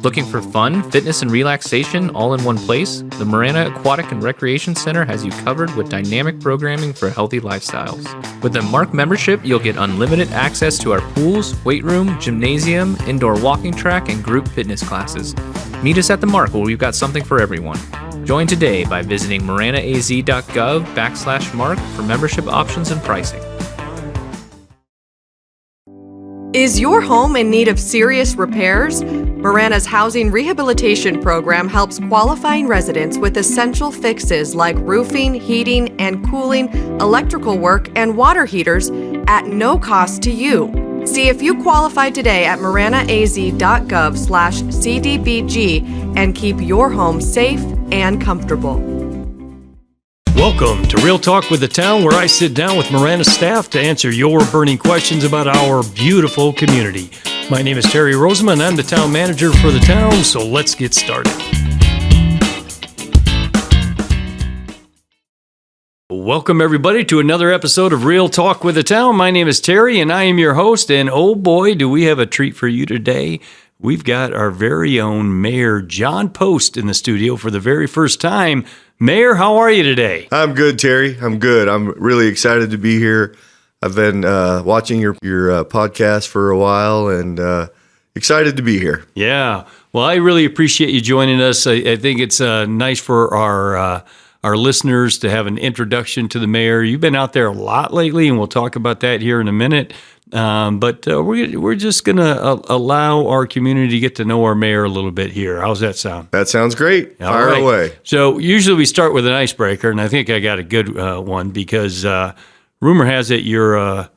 Looking for fun, fitness, and relaxation all in one place? The Marana Aquatic and Recreation Center has you covered with dynamic programming for healthy lifestyles. With a Mark membership, you'll get unlimited access to our pools, weight room, gymnasium, indoor walking track, and group fitness classes. Meet us at the Mark where we've got something for everyone. Join today by visiting maranaaz.gov/Mark for membership options and pricing. Is your home in need of serious repairs? Marana's housing rehabilitation program helps qualifying residents with essential fixes like roofing, heating and cooling, electrical work, and water heaters at no cost to you. See if you qualify today at maranaaz.gov/CDBG and keep your home safe and comfortable. Welcome to Real Talk with the Town, where I sit down with Marana staff to answer your burning questions about our beautiful community. My name is Terry Rozema, and I'm the town manager for the town, so let's get started. Welcome, everybody, to another episode of Real Talk with the Town. My name is Terry, and I am your host, and oh boy, do we have a treat for you today. We've got our very own Mayor Jon Post in the studio for the very first time. Mayor, how are you today? I'm good, Terry. I'm good. I'm really excited to be here. I've been watching your podcast for a while and excited to be here. Yeah. Well, I really appreciate you joining us. I think it's nice for our listeners to have an introduction to the mayor. You've been out there a lot lately, and we'll talk about that here in a minute. But we're just going to allow our community to get to know our mayor a little bit here. How's that sound? That sounds great. Fire away. So usually we start with an icebreaker, and I think I got a good one because rumor has it you're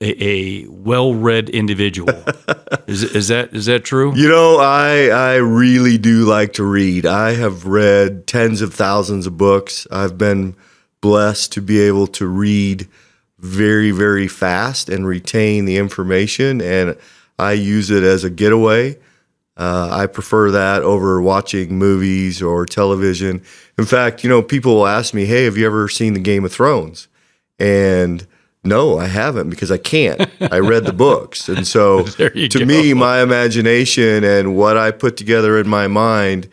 a well-read individual. Is that true? You know, I really do like to read. I have read tens of thousands of books. I've been blessed to be able to read very, very fast and retain the information, and I use it as a getaway. I prefer that over watching movies or television. In fact, people will ask me, hey, have you ever seen the Game of Thrones? And no, I haven't, because I can't. I read the books. And so to me, my imagination and what I put together in my mind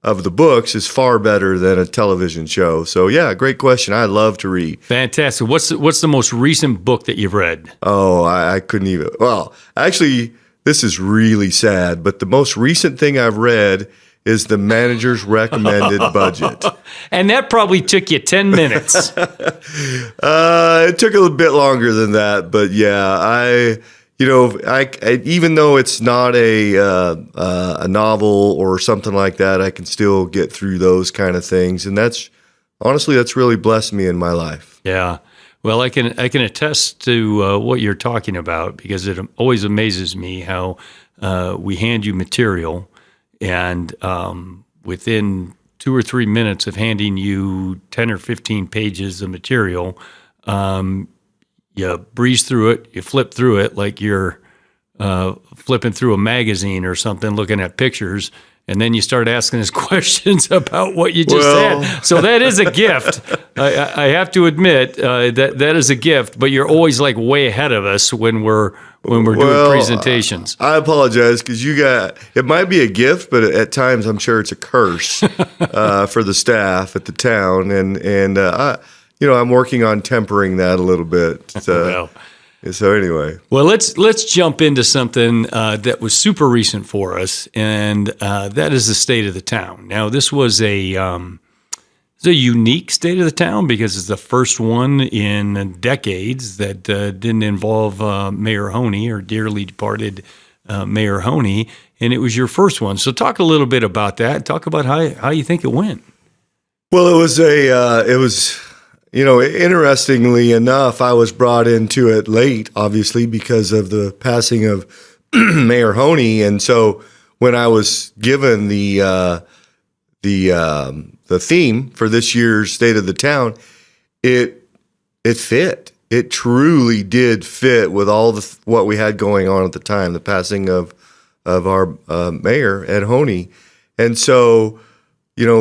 of the books is far better than a television show. So yeah, great question. I love to read. Fantastic. What's the most recent book that you've read? Oh, I couldn't even. Well, actually, this is really sad, but the most recent thing I've read is the Manager's Recommended Budget. And that probably took you 10 minutes. It took a little bit longer than that, but yeah, I even though it's not a novel or something like that, I can still get through those kind of things, and that's really blessed me in my life. Yeah, well, I can attest to what you're talking about, because it always amazes me how we hand you material, and within 2 or 3 minutes of handing you 10 or 15 pages of material, you breeze through it, you flip through it like you're flipping through a magazine or something, looking at pictures, and then you start asking us questions about what you just said. So that is a gift. I have to admit that is a gift, but you're always like way ahead of us when we're doing presentations. I apologize, because it might be a gift, but at times I'm sure it's a curse for the staff at the town, and I'm working on tempering that a little bit. So anyway. Well, let's jump into something that was super recent for us, and that is the state of the town. Now, this was a unique state of the town because it's the first one in decades that didn't involve Mayor Honey, or dearly departed Mayor Honey, and it was your first one. So talk a little bit about that. Talk about how you think it went. Well, it was interestingly enough, I was brought into it late, obviously, because of the passing of Mayor Honey. And so when I was given the theme for this year's State of the Town, it fit. It truly did fit with all what we had going on at the time, the passing of our mayor, Ed Honey. And so,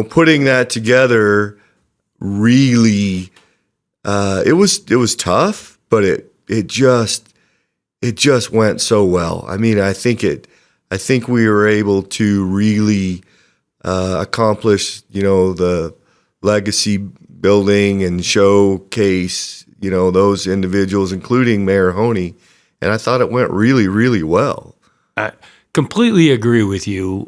putting that together really, it was tough, but it just went so well. I mean, I think I think we were able to really accomplish, the legacy building and showcase, those individuals, including Mayor Honey. And I thought it went really, really well. I completely agree with you.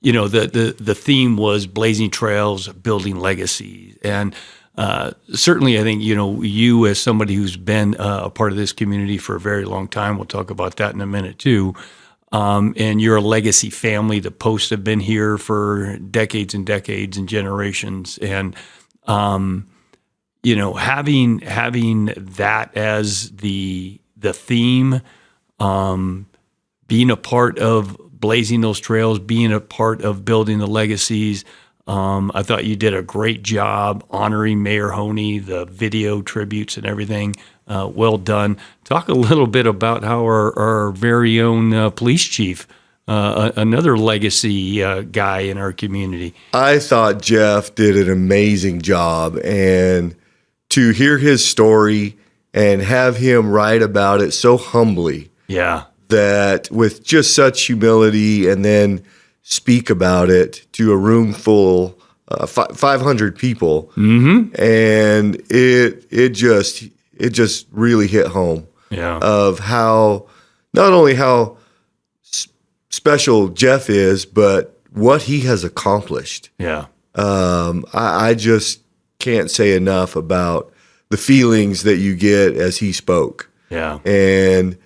The theme was blazing trails, building legacies. And certainly I think, you as somebody who's been a part of this community for a very long time, we'll talk about that in a minute too, and you're a legacy family. The Posts have been here for decades and decades and generations. And, having that as the theme, being a part of blazing those trails, being a part of building the legacies. I thought you did a great job honoring Mayor Honey, the video tributes and everything. Well done. Talk a little bit about how our very own police chief, another legacy guy in our community. I thought Jeff did an amazing job, and to hear his story and have him write about it so humbly. Yeah. That with just such humility, and then speak about it to a room full, 500 people, and it just really hit home. Yeah. Of how not only how special Jeff is, but what he has accomplished. Yeah. I just can't say enough about the feelings that you get as he spoke. Yeah. And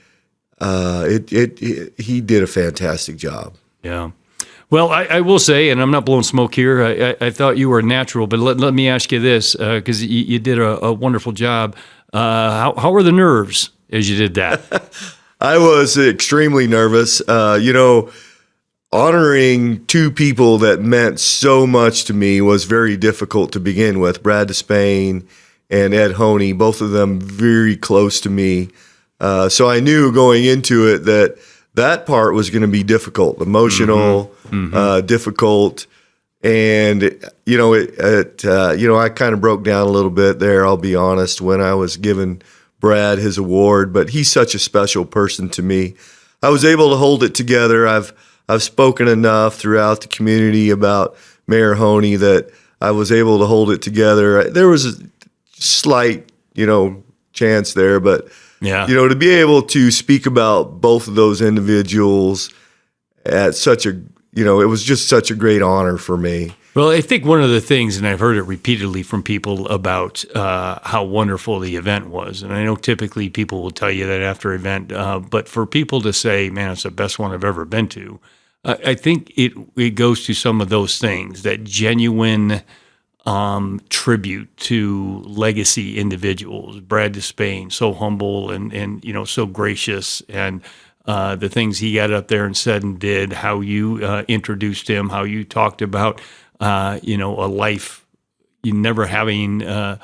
he did a fantastic job. Yeah. Well, I will say, and I'm not blowing smoke here, I thought you were natural, but let me ask you this, because you did a wonderful job. How were the nerves as you did that? I was extremely nervous. Honoring two people that meant so much to me was very difficult to begin with. Brad Despain and Ed Honey, both of them very close to me. So I knew going into it that part was going to be difficult, emotional, difficult. And, I kind of broke down a little bit there, I'll be honest, when I was giving Brad his award, but he's such a special person to me. I was able to hold it together. I've spoken enough throughout the community about Mayor Honey that I was able to hold it together. There was a slight, chance there, but yeah, to be able to speak about both of those individuals at such a, it was just such a great honor for me. Well, I think one of the things, and I've heard it repeatedly from people about how wonderful the event was, and I know typically people will tell you that after an event, but for people to say, man, it's the best one I've ever been to, I think it goes to some of those things, that genuine tribute to legacy individuals. Brad Despain, so humble and so gracious, and the things he got up there and said and did, how you introduced him, how you talked about a life, you never having a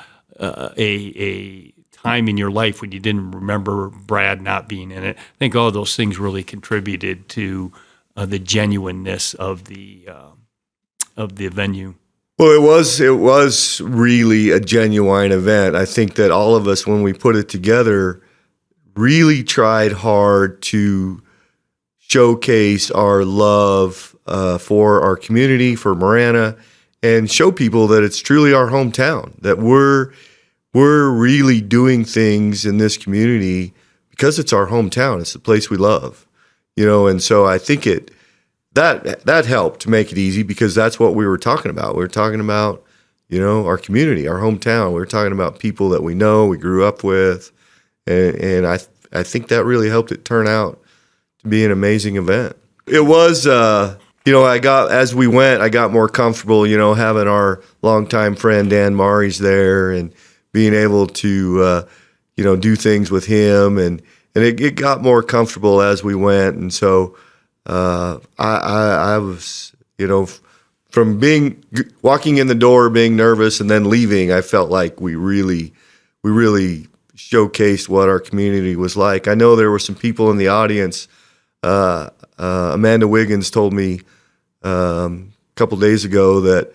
time in your life when you didn't remember Brad not being in it. I think all of those things really contributed to the genuineness of the venue. Well, it was really a genuine event. I think that all of us, when we put it together, really tried hard to showcase our love for our community, for Marana, and show people that it's truly our hometown, that we're really doing things in this community because it's our hometown. It's the place we love, and so I think that helped to make it easy, because that's what we were talking about. We were talking about, our community, our hometown. We were talking about people that we know, we grew up with, and I think that really helped it turn out to be an amazing event. It was, as we went, I got more comfortable, having our longtime friend Dan Mari's there and being able to, do things with him, and it got more comfortable as we went, and so. I was, from walking in the door, being nervous, and then leaving, I felt like we really showcased what our community was like. I know there were some people in the audience. Amanda Wiggins told me a couple days ago that,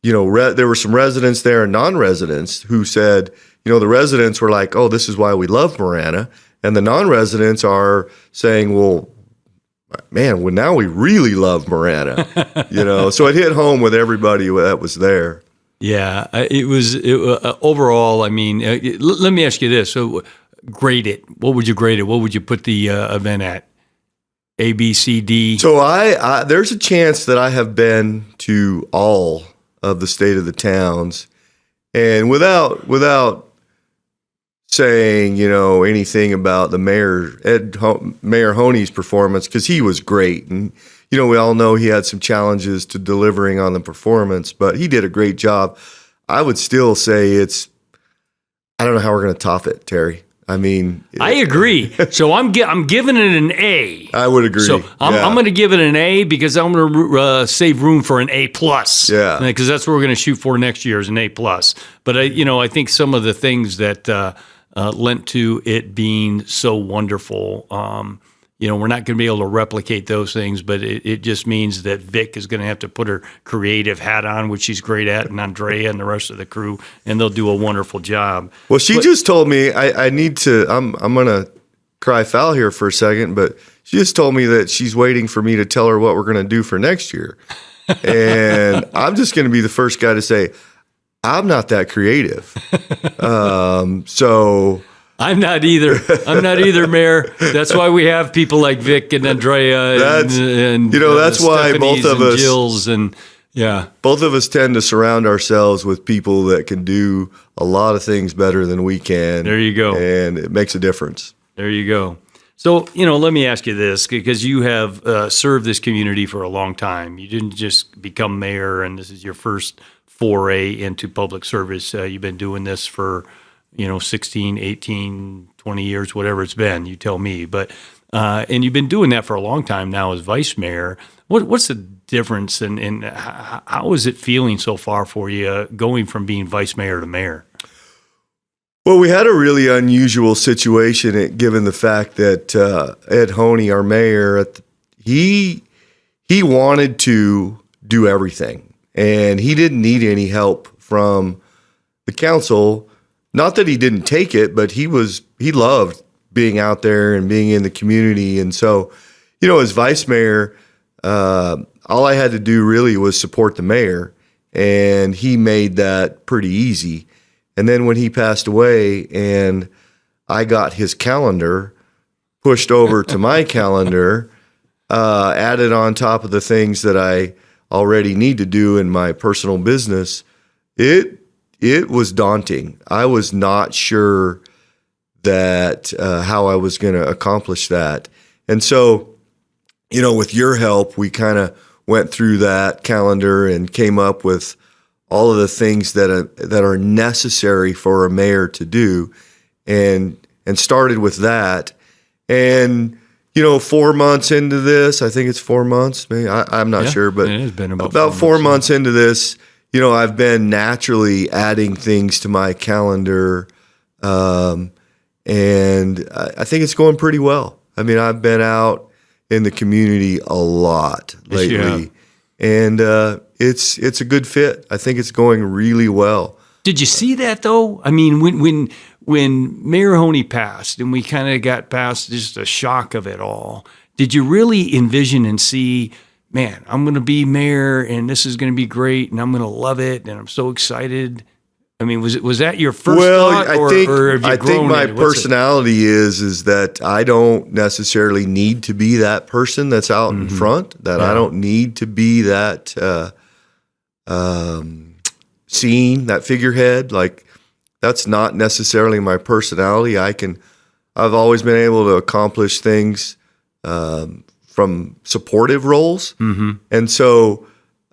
there were some residents there and non-residents who said, the residents were like, oh, this is why we love Marana. And the non-residents are saying, well, man, well, now we really love Marana, So it hit home with everybody that was there. Yeah, it was overall. I mean, let me ask you this: so, grade it. What would you grade it? What would you put the event at? A, B, C, D. So there's a chance that I have been to all of the State of the Towns, and without saying anything about the Mayor Honey's performance, because he was great, and we all know he had some challenges to delivering on the performance, but he did a great job. I would still say I don't know how we're going to top it, Terry. I mean, I agree. So I'm giving it an A. I would agree. So I'm going to give it an A because I'm going to save room for an A plus. Yeah, because that's what we're going to shoot for next year is an A plus. But I think some of the things that lent to it being so wonderful. We're not going to be able to replicate those things, but it just means that Vic is going to have to put her creative hat on, which she's great at, and Andrea and the rest of the crew, and they'll do a wonderful job. Well, she just told me I need to. I'm going to cry foul here for a second, but she just told me that she's waiting for me to tell her what we're going to do for next year, and I'm just going to be the first guy to say I'm not that creative. So. I'm not either, Mayor. That's why we have people like Vic and Andrea and that's why both of us, Jill's and both of us tend to surround ourselves with people that can do a lot of things better than we can. There you go. And it makes a difference. There you go. So, let me ask you this, because you have served this community for a long time. You didn't just become mayor and this is your first foray into public service. You've been doing this for 16, 18, 20 years, whatever it's been, you tell me. But and you've been doing that for a long time now as vice mayor. What's the difference and how is it feeling so far for you going from being vice mayor to mayor? Well, we had a really unusual situation given the fact that Ed Honey, our mayor, he wanted to do everything, and he didn't need any help from the council. Not that he didn't take it, but he loved being out there and being in the community. And so, as vice mayor, all I had to do really was support the mayor, and he made that pretty easy. And then when he passed away and I got his calendar pushed over to my calendar, added on top of the things that I already need to do in my personal business, it was daunting. I was not sure that how I was going to accomplish that. And so, with your help, we kind of went through that calendar and came up with all of the things that are necessary for a mayor to do, and started with that. And 4 months into this, I think it's 4 months. Maybe I'm not sure, but it has been about 4 months into this. I've been naturally adding things to my calendar, and I think it's going pretty well. I mean, I've been out in the community a lot lately, and it's a good fit. I think it's going really well. Did you see that though? I mean, when Mayor Honey passed, and we kind of got past just the shock of it all, did you really envision and see, man, I'm going to be mayor and this is going to be great and I'm going to love it and I'm so excited? I mean, was that your first thought? I think my personality is that I don't necessarily need to be that person that's out in front, that I don't need to be that scene, that figurehead. Like, that's not necessarily my personality. I've always been able to accomplish things from supportive roles. And so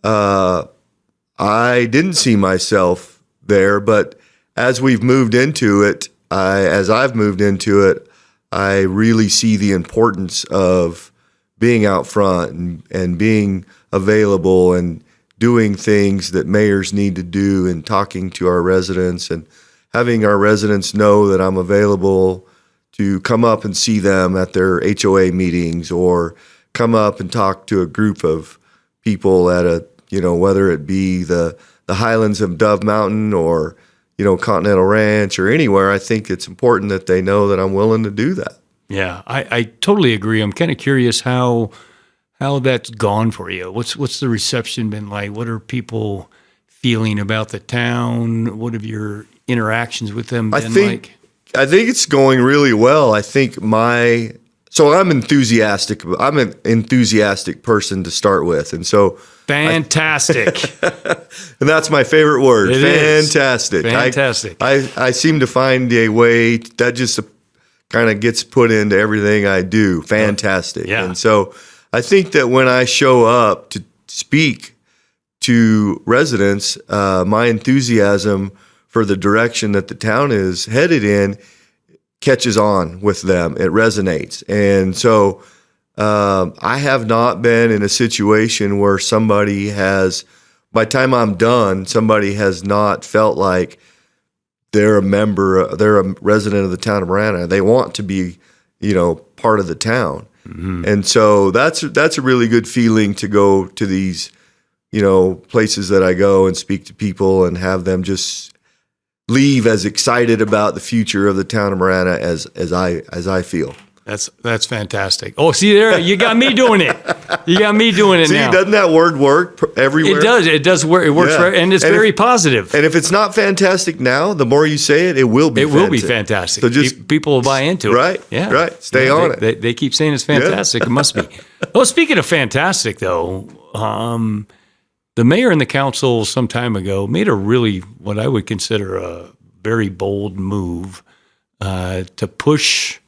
I didn't see myself there, but as we've moved into it, I've moved into it, I really see the importance of being out front and being available and doing things that mayors need to do and talking to our residents and having our residents know that I'm available to come up and see them at their HOA meetings or come up and talk to a group of people at whether it be the Highlands of Dove Mountain or, Continental Ranch or anywhere. I think it's important that they know that I'm willing to do that. Yeah, I totally agree. I'm kind of curious how that's gone for you. What's the reception been like? What are people feeling about the town? What have your interactions with them been like? I think it's going really well. I think I'm enthusiastic. I'm an enthusiastic person to start with, and so fantastic. And that's my favorite word. It fantastic. Is. Fantastic. I seem to find a way that just kind of gets put into everything I do. Fantastic. Yeah. And so I think that when I show up to speak to residents, my enthusiasm for the direction that the town is headed in catches on with them. It resonates. And so I have not been in a situation where somebody has, by the time I'm done, somebody has not felt like they're a resident of the town of Marana. They want to be, part of the town. Mm-hmm. And so that's a really good feeling to go to these, places that I go and speak to people and have them just leave as excited about the future of the town of Marana as I feel. That's fantastic. Oh, see there, you got me doing it. You got me doing it now. See, doesn't that word work everywhere? It does work. It works and it's very positive. And if it's not fantastic now, the more you say it, it will be. It will be fantastic. So just people will buy into it. Right. Yeah. Right. Stay on it. They keep saying it's fantastic. Yeah. It must be. Well, speaking of fantastic, though, the mayor and the council some time ago made a really what I would consider a very bold move to push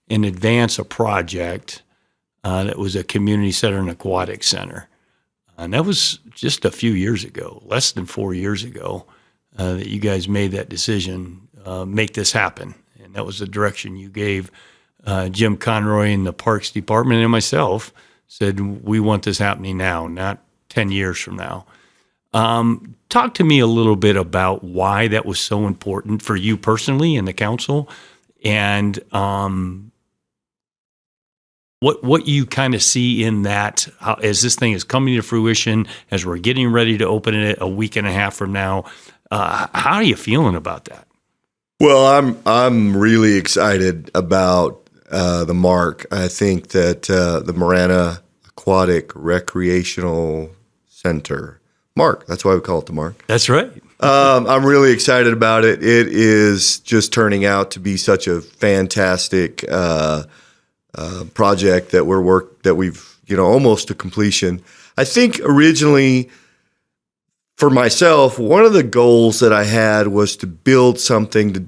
and advance a project that was a community center and aquatic center. And that was just a few years ago, less than 4 years ago, that you guys made that decision, make this happen. And that was the direction you gave Jim Conroy and the Parks Department and myself, said, we want this happening now, not 10 years from now. Talk to me a little bit about why that was so important for you personally and the council, and what you kind of see in that as this thing is coming to fruition, as we're getting ready to open it a week and a half from now. How are you feeling about that? Well, I'm really excited about the MARC. I think that the Marana Aquatic Recreational Center, MARC, that's why we call it the MARC. That's right. I'm really excited about it. It is just turning out to be such a fantastic project that we've almost to completion. I think originally for myself, one of the goals that I had was to build something, to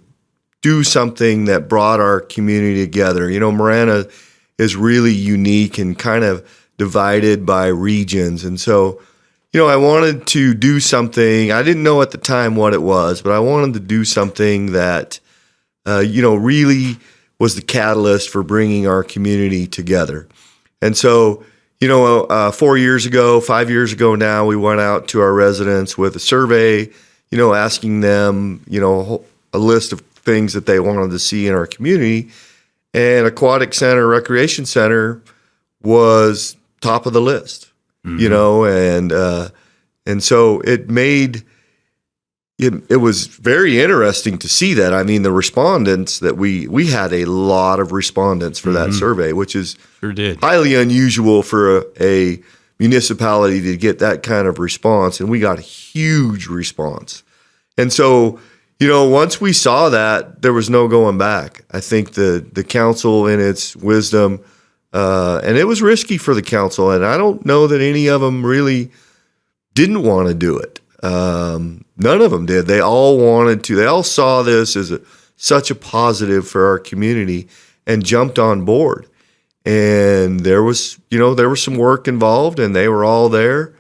do something that brought our community together. Marana is really unique and kind of divided by regions. And so, I wanted to do something. I didn't know at the time what it was, but I wanted to do something that, really was the catalyst for bringing our community together. And so, 4 years ago, 5 years ago now, we went out to our residents with a survey, asking them, a list of things that they wanted to see in our community. And Aquatic Center, Recreation Center was top of the list, mm-hmm. And so it made it was very interesting to see that. I mean, the respondents that we had a lot of respondents for that survey, which is highly unusual for a municipality to get that kind of response. And we got a huge response. And so, once we saw that, there was no going back. I think the council in its wisdom, and it was risky for the council, and I don't know that any of them really didn't want to do it. None of them did. They all wanted to. They all saw this as such a positive for our community and jumped on board. And there was some work involved, and they were all there.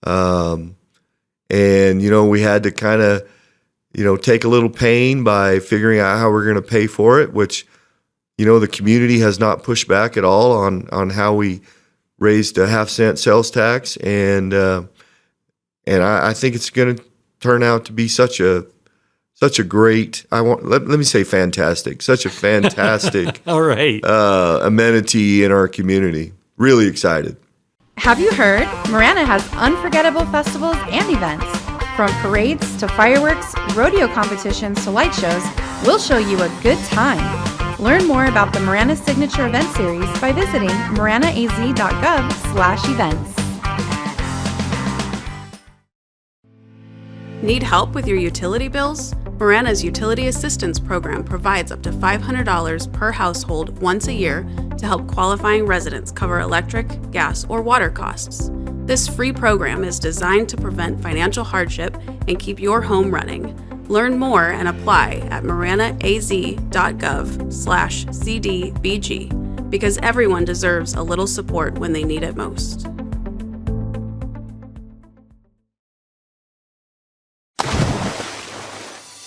And we had to kind of, take a little pain by figuring out how we're going to pay for it, which, the community has not pushed back at all on how we raised a 50-cent sales tax. And I think it's going to turn out to be such a great, let me say fantastic, such a fantastic all right. Amenity in our community. Really excited. Have you heard? Marana has unforgettable festivals and events. From parades to fireworks, rodeo competitions to light shows, we'll show you a good time. Learn more about the Marana Signature Event Series by visiting maranaaz.gov/events. Need help with your utility bills? Marana's Utility Assistance Program provides up to $500 per household once a year to help qualifying residents cover electric, gas, or water costs. This free program is designed to prevent financial hardship and keep your home running. Learn more and apply at maranaaz.gov/CDBG because everyone deserves a little support when they need it most.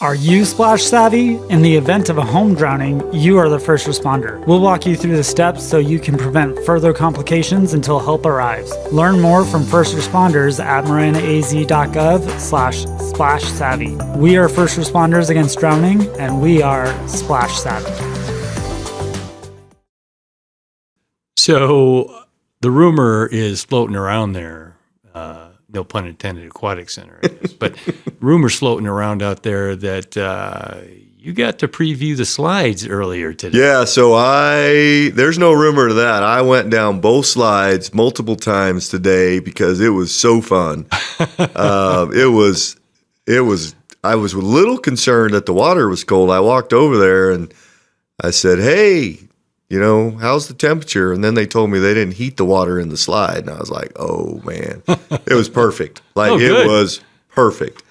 Are you splash savvy? In the event of a home drowning, you are the first responder. We'll walk you through the steps so you can prevent further complications until help arrives. Learn more from first responders at maranaaz.gov/splash savvy. We are first responders against drowning, and we are splash savvy. So the rumor is floating around there. No pun intended, Aquatic Center, I guess. But rumors floating around out there that you got to preview the slides earlier today. Yeah, so there's no rumor to that. I went down both slides multiple times today because it was so fun. I was a little concerned that the water was cold. I walked over there and I said, "Hey, how's the temperature?" And then they told me they didn't heat the water in the slide. And I was like, oh, man, it was perfect. It was perfect.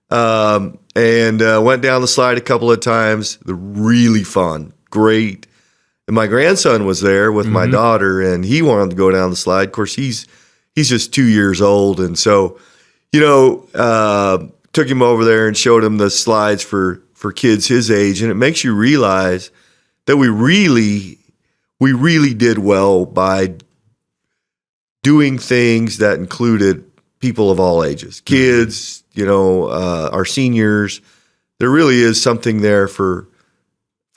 And went down the slide a couple of times. Really fun. Great. And my grandson was there with my daughter, and he wanted to go down the slide. Of course, he's just 2 years old. And so, took him over there and showed him the slides for kids his age. And it makes you realize that we really did well by doing things that included people of all ages, kids, our seniors. There really is something there for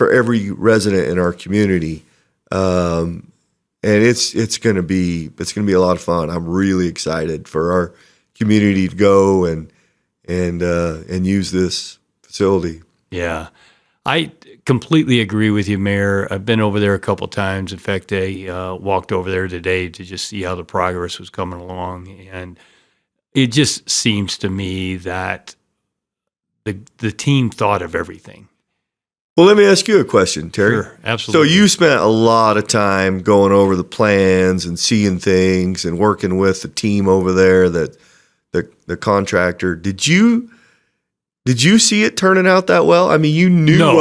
every resident in our community, and it's going to be a lot of fun. I'm really excited for our community to go and use this facility. Yeah, I completely agree with you, Mayor. I've been over there a couple times. In fact, I walked over there today to just see how the progress was coming along. And it just seems to me that the team thought of everything. Well, let me ask you a question, Terry. Sure, absolutely. So you spent a lot of time going over the plans and seeing things and working with the team over there, that the contractor. Did you see it turning out that well? I mean, you knew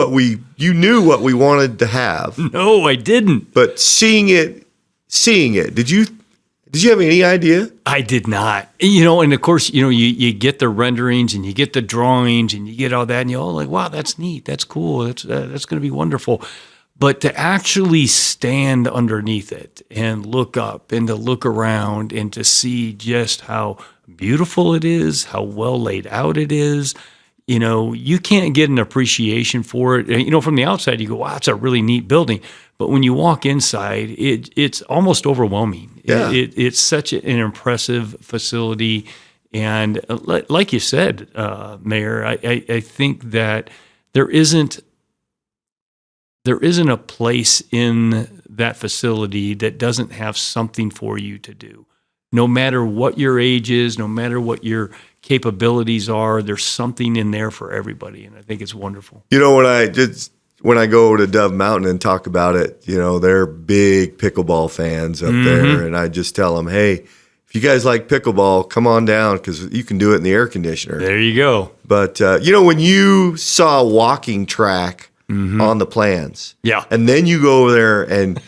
what we wanted to have. No, I didn't. But seeing it, did you have any idea? I did not. And of course, you get the renderings and you get the drawings and you get all that, and you're all like, wow, that's neat, that's cool, that's going to be wonderful. But to actually stand underneath it and look up and to look around and to see just how beautiful it is, how well laid out it is. You can't get an appreciation for it. From the outside, you go, wow, it's a really neat building. But when you walk inside, it's almost overwhelming. Yeah. It's such an impressive facility. And like you said, Mayor, I think that there isn't a place in that facility that doesn't have something for you to do. No matter what your age is, no matter what your capabilities are, there's something in there for everybody, and I think it's wonderful. When I go to Dove Mountain and talk about it, they're big pickleball fans up there, and I just tell them, hey, if you guys like pickleball, come on down because you can do it in the air conditioner. There you go. But when you saw a walking track on the plans, yeah, and then you go over there and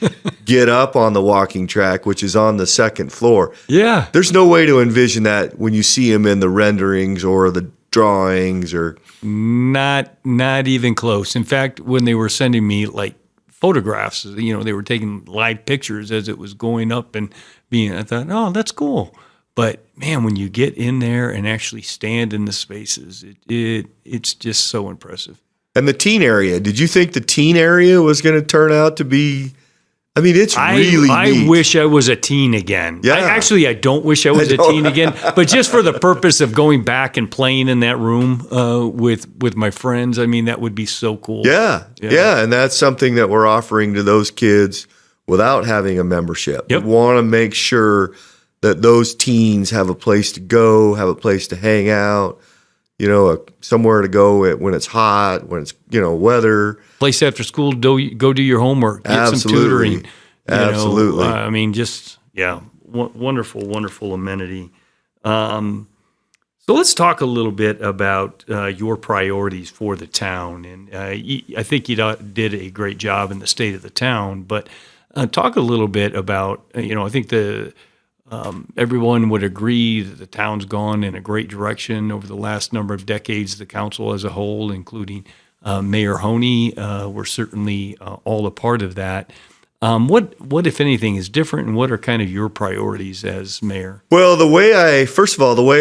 get up on the walking track, which is on the second floor. Yeah, there's no way to envision that when you see them in the renderings or the drawings, or not even close. In fact, when they were sending me like photographs, they were taking live pictures as it was going up and being. I thought, oh, that's cool. But man, when you get in there and actually stand in the spaces, it's just so impressive. And the teen area, did you think the teen area was going to turn out to be I mean, it's really I neat. wish I was a teen again. Yeah. I don't wish I was a teen again, but just for the purpose of going back and playing in that room with my friends, I mean, that would be so cool. Yeah. And that's something that we're offering to those kids without having a membership. Yep. We want to make sure that those teens have a place to go, have a place to hang out, somewhere to go when it's hot, when it's, weather. Place after school, go do your homework, get some tutoring. Absolutely. I mean, just, wonderful, wonderful amenity. So let's talk a little bit about your priorities for the town. And I think you did a great job in the state of the town, but talk a little bit about, I think everyone would agree that the town's gone in a great direction over the last number of decades. The council as a whole, including Mayor Honey, were certainly all a part of that. What, if anything, is different, and what are kind of your priorities as mayor? Well, the way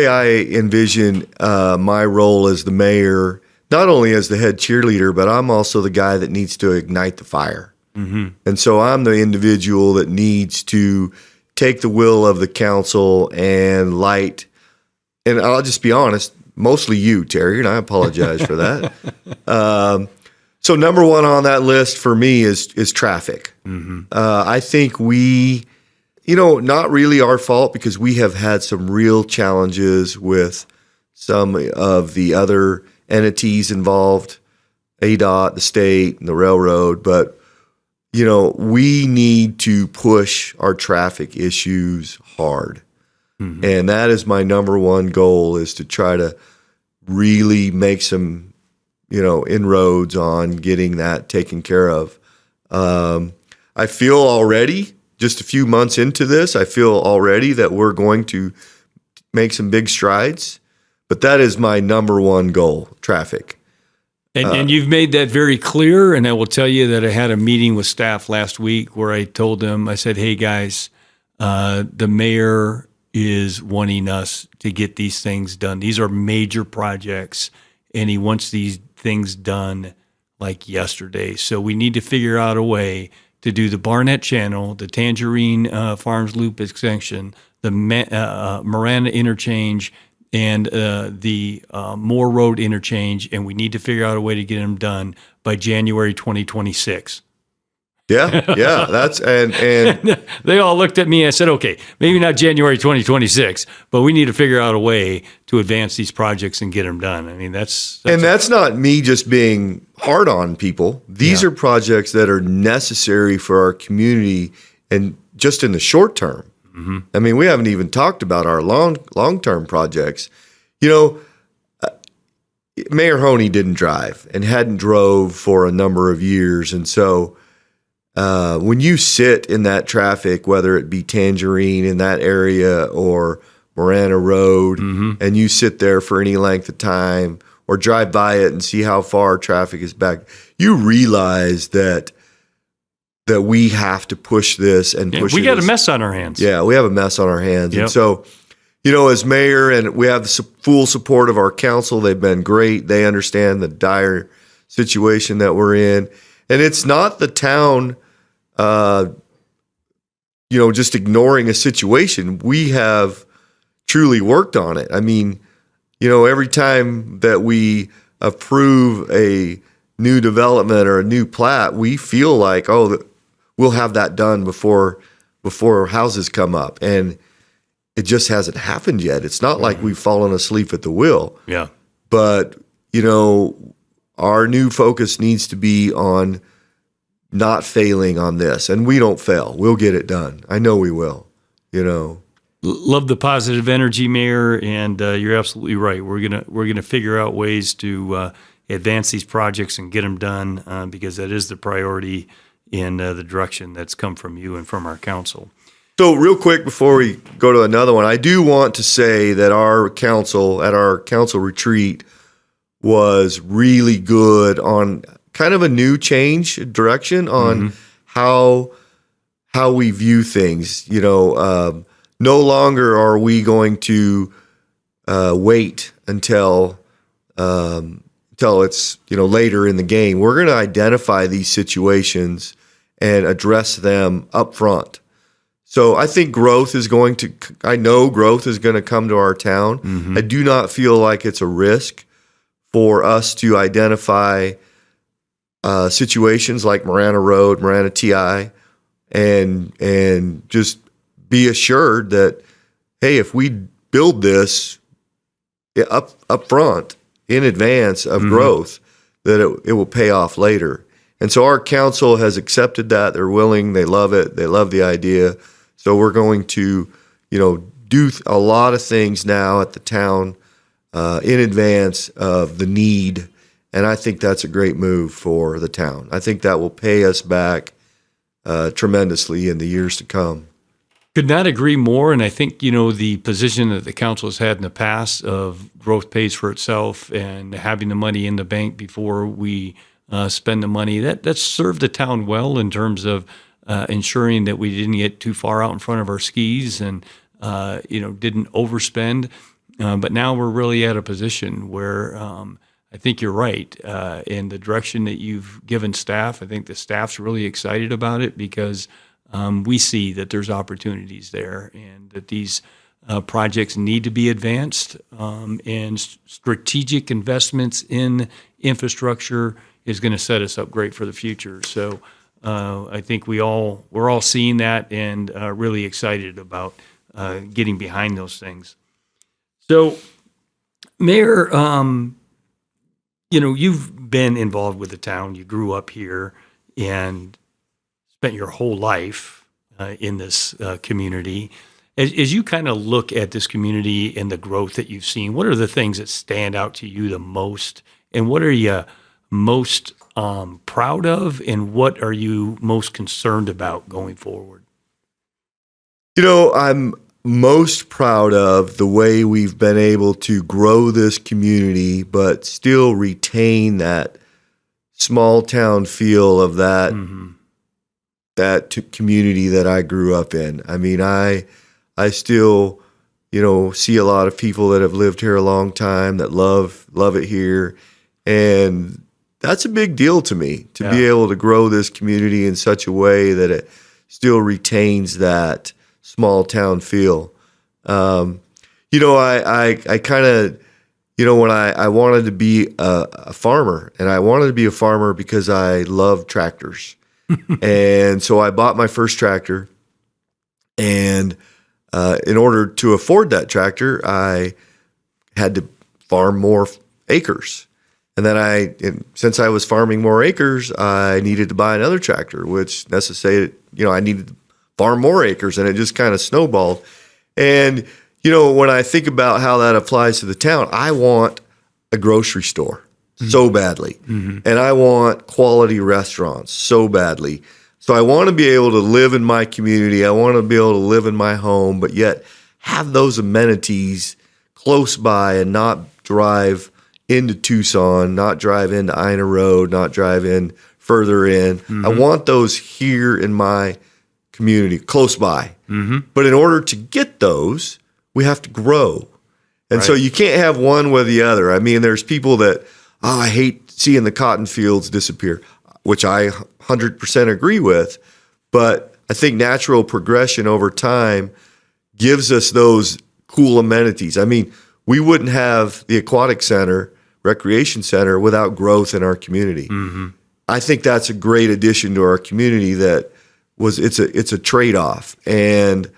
I envision my role as the mayor, not only as the head cheerleader, but I'm also the guy that needs to ignite the fire. Mm-hmm. And so I'm the individual that needs to take the will of the council and light, and I'll just be honest, mostly you, Terry, and I apologize for that. So number one on that list for me is traffic. Mm-hmm. I think not really our fault, because we have had some real challenges with some of the other entities involved, ADOT, the state, and the railroad, but we need to push our traffic issues hard. Mm-hmm. And that is my number one goal, is to try to really make some, inroads on getting that taken care of. I feel already, just a few months into this, I feel already that we're going to make some big strides, but that is my number one goal, traffic. And you've made that very clear, and I will tell you that I had a meeting with staff last week where I told them, I said, hey guys, the mayor is wanting us to get these things done. These are major projects, and he wants these things done like yesterday. So we need to figure out a way to do the Barnett Channel, the Tangerine Farms Loop extension, the Marana interchange, and the Moore Road interchange, and we need to figure out a way to get them done by January 2026. Yeah, that's and they all looked at me and I said, okay, maybe not January 2026, but we need to figure out a way to advance these projects and get them done. I mean, that's not me just being hard on people. These are projects that are necessary for our community, and just in the short term. Mm-hmm. I mean, we haven't even talked about our long-term projects. Mayor Honey didn't drive and hadn't drove for a number of years, and so when you sit in that traffic, whether it be Tangerine in that area or Marana Road, mm-hmm. and you sit there for any length of time or drive by it and see how far traffic is back, you realize that we have to push this and push it. We got a mess on our hands. Yeah, we have a mess on our hands. Yep. And so, as mayor, and we have the full support of our council. They've been great. They understand the dire situation that we're in. And it's not the town, just ignoring a situation. We have truly worked on it. I mean, every time that we approve a new development or a new plat, we feel like, we'll have that done before houses come up. And it just hasn't happened yet. It's not like we've fallen asleep at the wheel. Yeah. But, our new focus needs to be on not failing on this. And we don't fail. We'll get it done. I know we will, Love the positive energy, Mayor, and you're absolutely right. We're gonna figure out ways to advance these projects and get them done, because that is the priority in the direction that's come from you and from our council. So real quick before we go to another one, I do want to say that our council retreat was really good on kind of a new change direction on how we view things. No longer are we going to wait until it's later in the game. We're going to identify these situations and address them up front. So I think I know growth is going to come to our town. I do not feel like it's a risk for us to identify situations like Marana Road, Marana TI, and just be assured that, hey, if we build this up front in advance of growth, that it will pay off later. And so our council has accepted that. They're willing. They love it. They love the idea. So we're going to, do a lot of things now at the town in advance of the need. And I think that's a great move for the town. I think that will pay us back tremendously in the years to come. Could not agree more. And I think, the position that the council has had in the past of growth pays for itself and having the money in the bank before we spend the money, that's served the town well in terms of ensuring that we didn't get too far out in front of our skis and, didn't overspend. But now we're really at a position where I think you're right. In the direction that you've given staff, I think the staff's really excited about it because we see that there's opportunities there and that these projects need to be advanced, and strategic investments in infrastructure is going to set us up great for the future. So I think we're all seeing that and really excited about getting behind those things. So, Mayor, you've been involved with the town. You grew up here and spent your whole life in this community. As you kind of look at this community and the growth that you've seen, what are the things that stand out to you the most? And what are you most proud of? And what are you most concerned about going forward? I'm most proud of the way we've been able to grow this community, but still retain that small town feel of that community that I grew up in. I mean, I still, see a lot of people that have lived here a long time that love it here. And that's a big deal to me, to be able to grow this community in such a way that it still retains that small town feel. I kind of, when I wanted to be a farmer, and I wanted to be a farmer because I love tractors. And so I bought my first tractor, and in order to afford that tractor, I had to farm more acres. And then since I was farming more acres, I needed to buy another tractor, which necessitated, I needed to farm more acres, and it just kind of snowballed. And, when I think about how that applies to the town, I want a grocery store so badly. And I want quality restaurants so badly. So I want to be able to live in my community. I want to be able to live in my home, but yet have those amenities close by and not drive into Tucson, not drive into Ina Road, not drive in further in. I want those here in my community, close by. But in order to get those, we have to grow. And so you can't have one with the other. I mean, there's people that, I hate seeing the cotton fields disappear, which I 100% agree with. But I think natural progression over time gives us those cool amenities. I mean, we wouldn't have the Aquatic Center, Recreation Center, without growth in our community. I think that's a great addition to our community it's a trade-off. And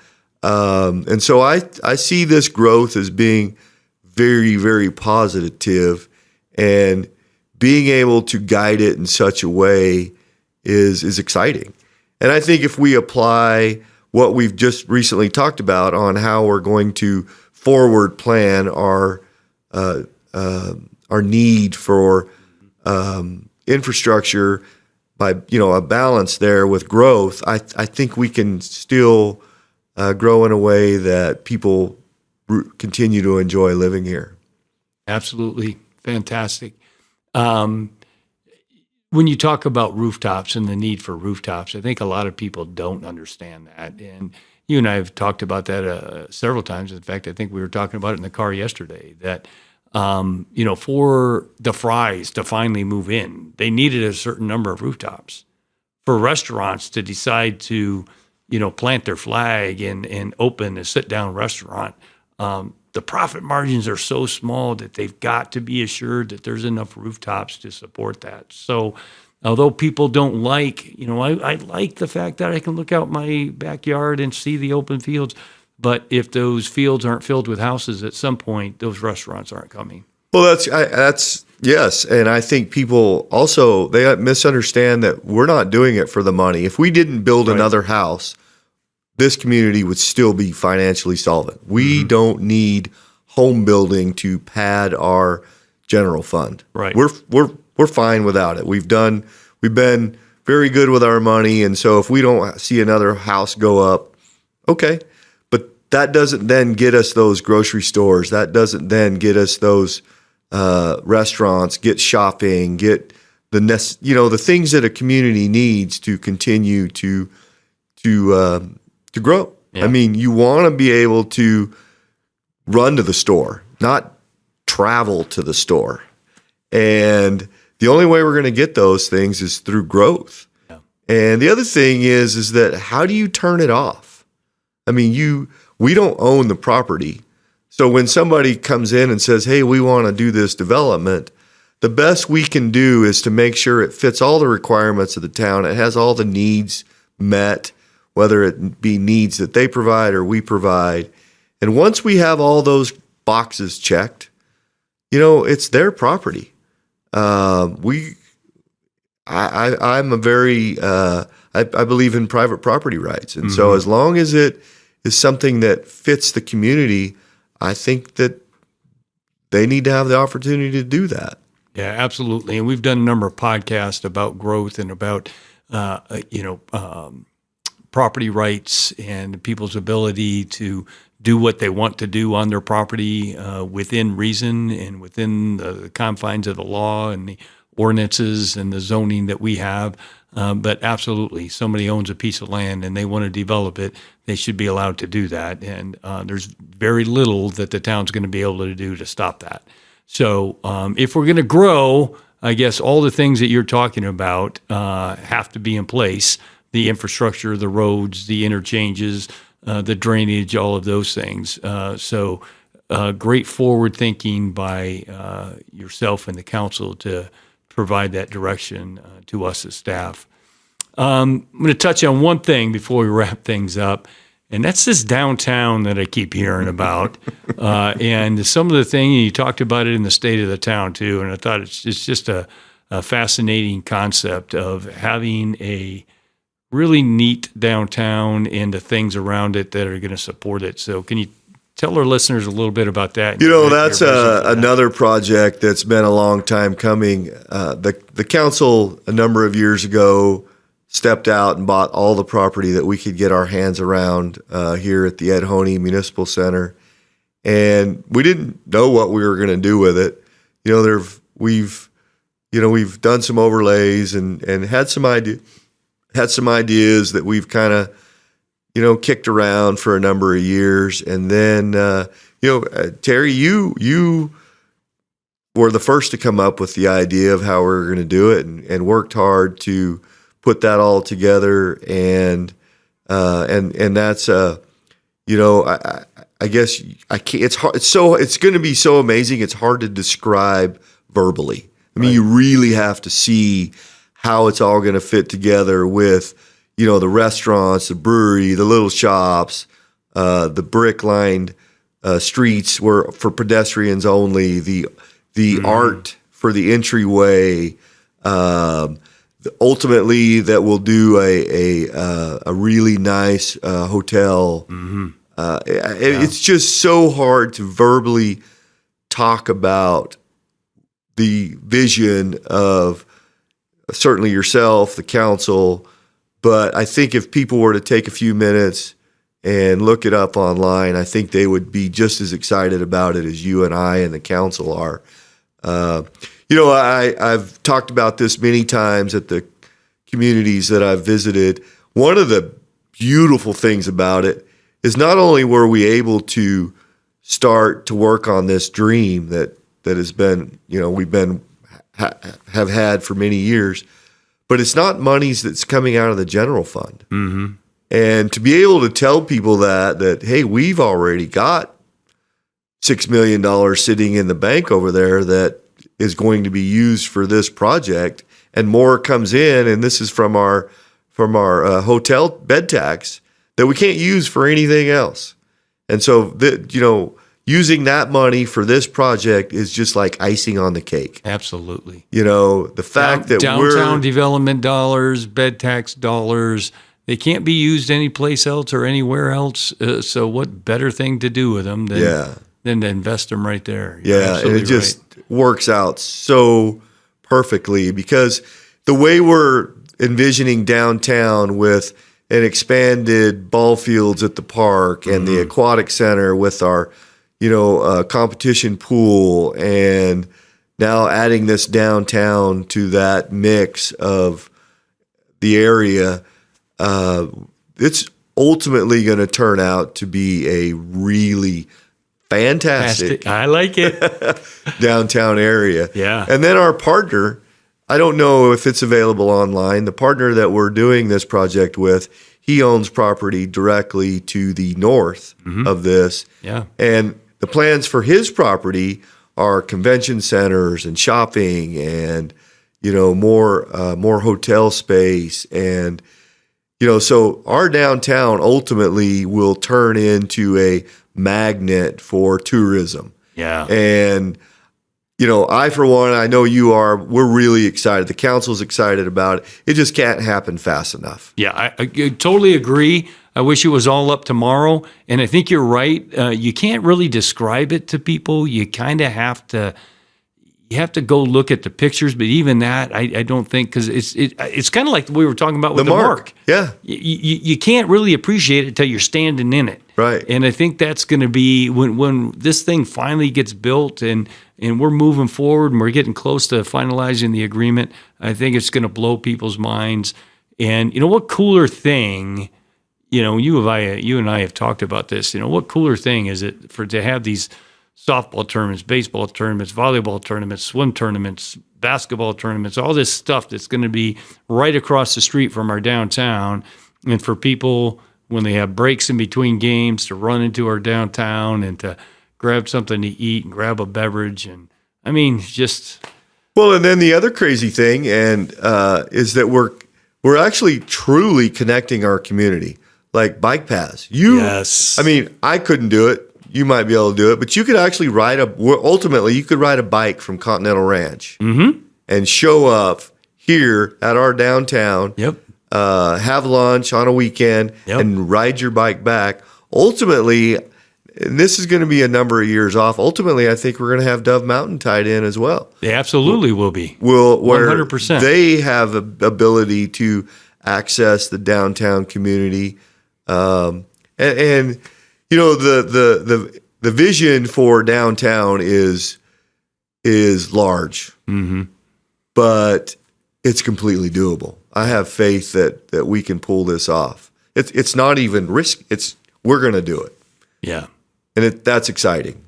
so I see this growth as being very, very positive, and being able to guide it in such a way is exciting. And I think if we apply what we've just recently talked about on how we're going to forward plan our need for infrastructure by a balance there with growth, I think we can still grow in a way that people continue to enjoy living here. Absolutely. Fantastic. When you talk about rooftops and the need for rooftops, I think a lot of people don't understand that. And you and I have talked about that several times. In fact, I think we were talking about it in the car yesterday, that, for the Fries to finally move in, they needed a certain number of rooftops. for restaurants to decide to, plant their flag and open a sit-down restaurant, the profit margins are so small that they've got to be assured that there's enough rooftops to support that. So although people don't like, I like the fact that I can look out my backyard and see the open fields, but if those fields aren't filled with houses at some point, those restaurants aren't coming. Well, that's yes, and I think people also they misunderstand that we're not doing it for the money. If we didn't build another house, this community would still be financially solvent. We don't need home building to pad our general fund. Right. We're fine without it. We've been very good with our money, and so if we don't see another house go up, okay. But that doesn't then get us those grocery stores. That doesn't then get us those restaurants, get shopping, get the things that a community needs to continue to grow. Yeah. I mean, you want to be able to run to the store, not travel to the store. And the only way we're going to get those things is through growth. Yeah. And the other thing is that how do you turn it off? I mean, we don't own the property. So when somebody comes in and says, hey, we want to do this development, the best we can do is to make sure it fits all the requirements of the town. It has all the needs met, whether it be needs that they provide or we provide. And once we have all those boxes checked, it's their property. I'm a very, I believe in private property rights. And so as long as it is something that fits the community, I think that they need to have the opportunity to do that. Yeah, absolutely. And we've done a number of podcasts about growth and about, property rights and people's ability to do what they want to do on their property within reason and within the confines of the law and the ordinances and the zoning that we have. But absolutely, somebody owns a piece of land and they want to develop it, they should be allowed to do that. And there's very little that the town's going to be able to do to stop that. So if we're going to grow, I guess all the things that you're talking about have to be in place. The infrastructure, the roads, the interchanges, the drainage, all of those things. So great forward thinking by yourself and the council to provide that direction to us as staff. I'm going to touch on one thing before we wrap things up, and that's this downtown that I keep hearing about. And some of the things, you talked about it in the State of the Town too, and I thought it's just a fascinating concept of having a really neat downtown and the things around it that are going to support it. So can you tell our listeners a little bit about that? That's another project that's been a long time coming. The council a number of years ago stepped out and bought all the property that we could get our hands around here at the Ed Honey Municipal Center. And we didn't know what we were going to do with it. We've done some overlays and had some ideas that we've kind of, kicked around for a number of years. And then, Terry, you were the first to come up with the idea of how we were going to do it and worked hard to put that all together. And that's, I guess I can't, it's hard. It's going to be so amazing. It's hard to describe verbally. I mean, you really have to see how it's all going to fit together with, the restaurants, the brewery, the little shops, the brick-lined streets for pedestrians only, the art for the entryway. Ultimately, that will do a really nice hotel. It's just so hard to verbally talk about the vision of certainly yourself, the council, but I think if people were to take a few minutes and look it up online, I think they would be just as excited about it as you and I and the council are. I've talked about this many times at the communities that I've visited. One of the beautiful things about it is not only were we able to start to work on this dream that has been, we've been have had for many years, but it's not monies that's coming out of the general fund. Mm-hmm. And to be able to tell people that, hey, we've already got $6 million sitting in the bank over there that is going to be used for this project, and more comes in, and this is from our hotel bed tax that we can't use for anything else. And so, using that money for this project is just like icing on the cake. Absolutely. The fact that downtown development dollars, bed tax dollars, they can't be used any place else or anywhere else. So what better thing to do with them than to invest them right there? Yeah, and it just works out so perfectly, because the way we're envisioning downtown with an expanded ball fields at the park and the aquatic center with our competition pool, and now adding this downtown to that mix of the area, it's ultimately going to turn out to be a really fantastic, I like it, downtown area. Yeah. And then our partner, I don't know if it's available online, the partner that we're doing this project with, he owns property directly to the north of this. Yeah. And the plans for his property are convention centers and shopping and, more hotel space. And, so our downtown ultimately will turn into a magnet for tourism. Yeah. And, I, for one, I know you are, we're really excited. The council's excited about it. It just can't happen fast enough. Yeah, I totally agree. I wish it was all up tomorrow. And I think you're right. You can't really describe it to people. You kind of have to. You have to go look at the pictures, but even that, I don't think, because it's kind of like we were talking about with the mark. Yeah, you can't really appreciate it until you're standing in it. Right. And I think that's going to be when this thing finally gets built and we're moving forward and we're getting close to finalizing the agreement. I think it's going to blow people's minds. And what cooler thing? You and I have talked about this. What cooler thing is it to have these softball tournaments, baseball tournaments, volleyball tournaments, swim tournaments, basketball tournaments, all this stuff that's going to be right across the street from our downtown. And for people, when they have breaks in between games, to run into our downtown and to grab something to eat and grab a beverage. And just. Well, and then the other crazy thing is that we're actually truly connecting our community, like bike paths. Yes. I couldn't do it. You might be able to do it, but you could actually ultimately you could ride a bike from Continental Ranch and show up here at our downtown, have lunch on a weekend and ride your bike back. Ultimately, and this is going to be a number of years off. Ultimately, I think we're going to have Dove Mountain tied in as well. They absolutely will be. Where 100%. They have the ability to access the downtown community, and the vision for downtown is large, but it's completely doable. I have faith that we can pull this off. It's not even risk. We're going to do it. Yeah, and that's exciting.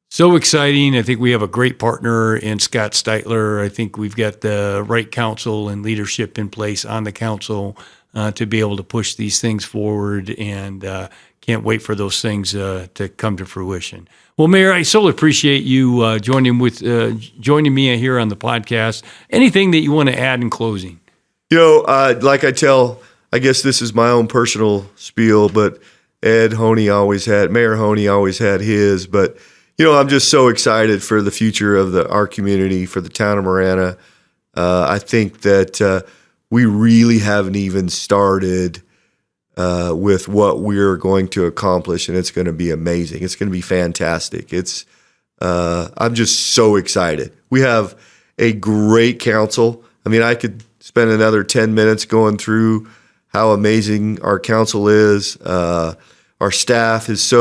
So exciting. I think we have a great partner in Scott Steitler. I think we've got the right council and leadership in place on the council to be able to push these things forward, and can't wait for those things to come to fruition. Well, Mayor, I so appreciate you joining me here on the podcast. Anything that you want to add in closing? Like I guess this is my own personal spiel, but Mayor Honey always had his. But I'm just so excited for the future of our community, for the town of Marana. I think that we really haven't even started with what we're going to accomplish, and it's going to be amazing. It's going to be fantastic. I'm just so excited. We have a great council. I could spend another 10 minutes going through how amazing our council is. Our staff is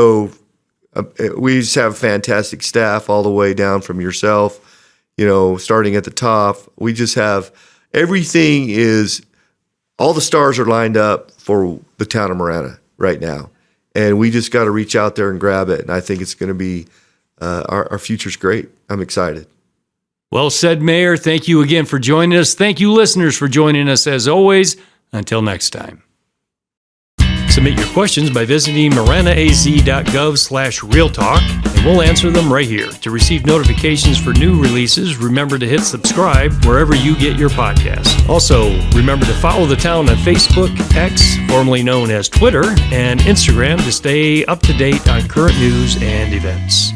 we just have fantastic staff all the way down from yourself, starting at the top. We just have everything all the stars are lined up for the town of Marana right now. And we just got to reach out there and grab it. And I think it's going to be, our future's great. I'm excited. Well said, Mayor. Thank you again for joining us. Thank you, listeners, for joining us as always. Until next time. Submit your questions by visiting maranaaz.gov/realtalk, and we'll answer them right here. To receive notifications for new releases, remember to hit subscribe wherever you get your podcasts. Also, remember to follow the town on Facebook, X, formerly known as Twitter, and Instagram to stay up to date on current news and events.